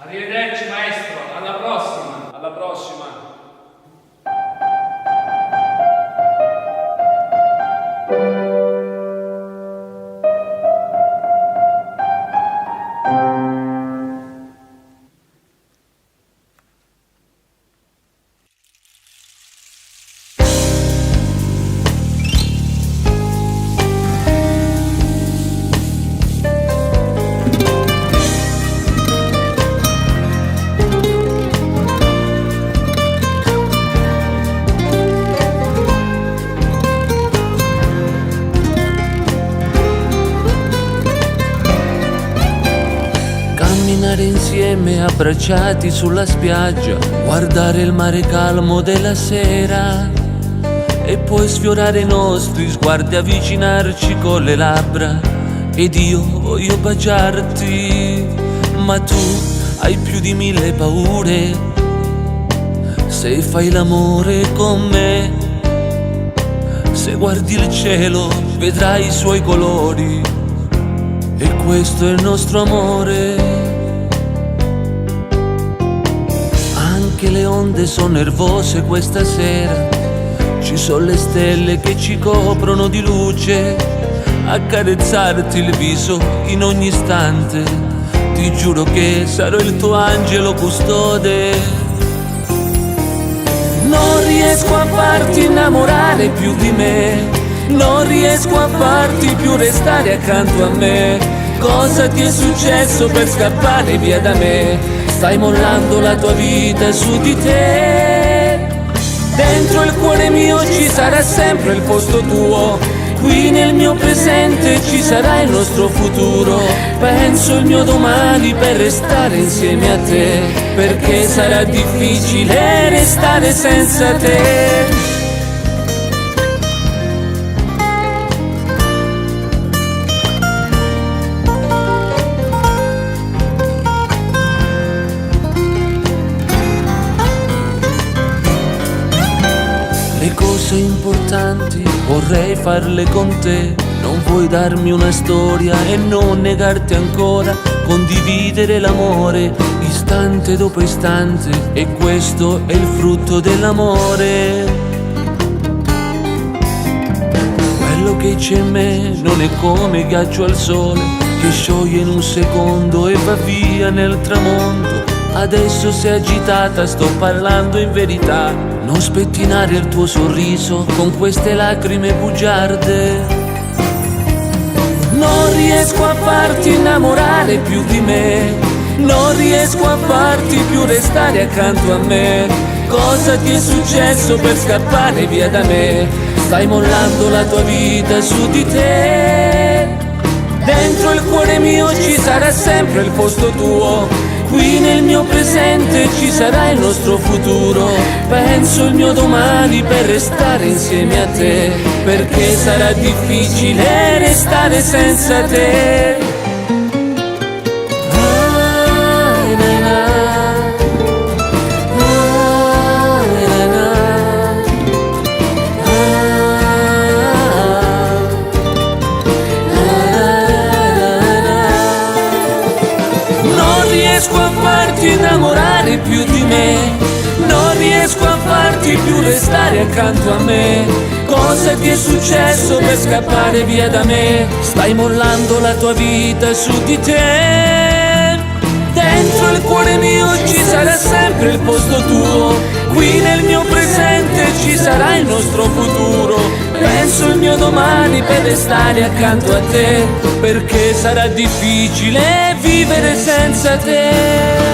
Arrivederci maestro, alla prossima. Alla prossima. Camminare insieme abbracciati sulla spiaggia, guardare il mare calmo della sera e poi sfiorare i nostri sguardi, avvicinarci con le labbra ed io voglio baciarti, ma tu hai più di 1000 paure se fai l'amore con me. Se guardi il cielo vedrai i suoi colori e questo è il nostro amore. Anche le onde sono nervose questa sera, ci sono le stelle che ci coprono di luce, accarezzarti il viso in ogni istante, ti giuro che sarò il tuo angelo custode. Non riesco a farti innamorare più di me, non riesco a farti più restare accanto a me. Cosa ti è successo per scappare via da me? Stai mollando la tua vita su di te. Dentro il cuore mio ci sarà sempre il posto tuo, qui nel mio presente ci sarà il nostro futuro. Penso il mio domani per restare insieme a te, perché sarà difficile restare senza te. Le cose importanti vorrei farle con te, non vuoi darmi una storia e non negarti ancora, condividere l'amore istante dopo istante, e questo è il frutto dell'amore. Quello che c'è in me non è come ghiaccio al sole, che scioglie in un secondo e va via nel tramonto. Adesso sei agitata, sto parlando in verità, non spettinare il tuo sorriso con queste lacrime bugiarde. Non riesco a farti innamorare più di me, non riesco a farti più restare accanto a me. Cosa ti è successo per scappare via da me? Stai mollando la tua vita su di te. Dentro il cuore mio ci sarà sempre il posto tuo, qui nel mio presente ci sarà il nostro futuro. Penso il mio domani per restare insieme a te, perché sarà difficile restare senza te. Non riesco a farti innamorare più di me, non riesco a farti più restare accanto a me. Cosa ti è successo per scappare via da me? Stai mollando la tua vita su di te. Dentro il cuore mio ci sarà sempre il posto tuo, qui nel mio presente ci sarà il nostro futuro. Penso il mio domani per restare accanto a te, perché sarà difficile vivere senza te.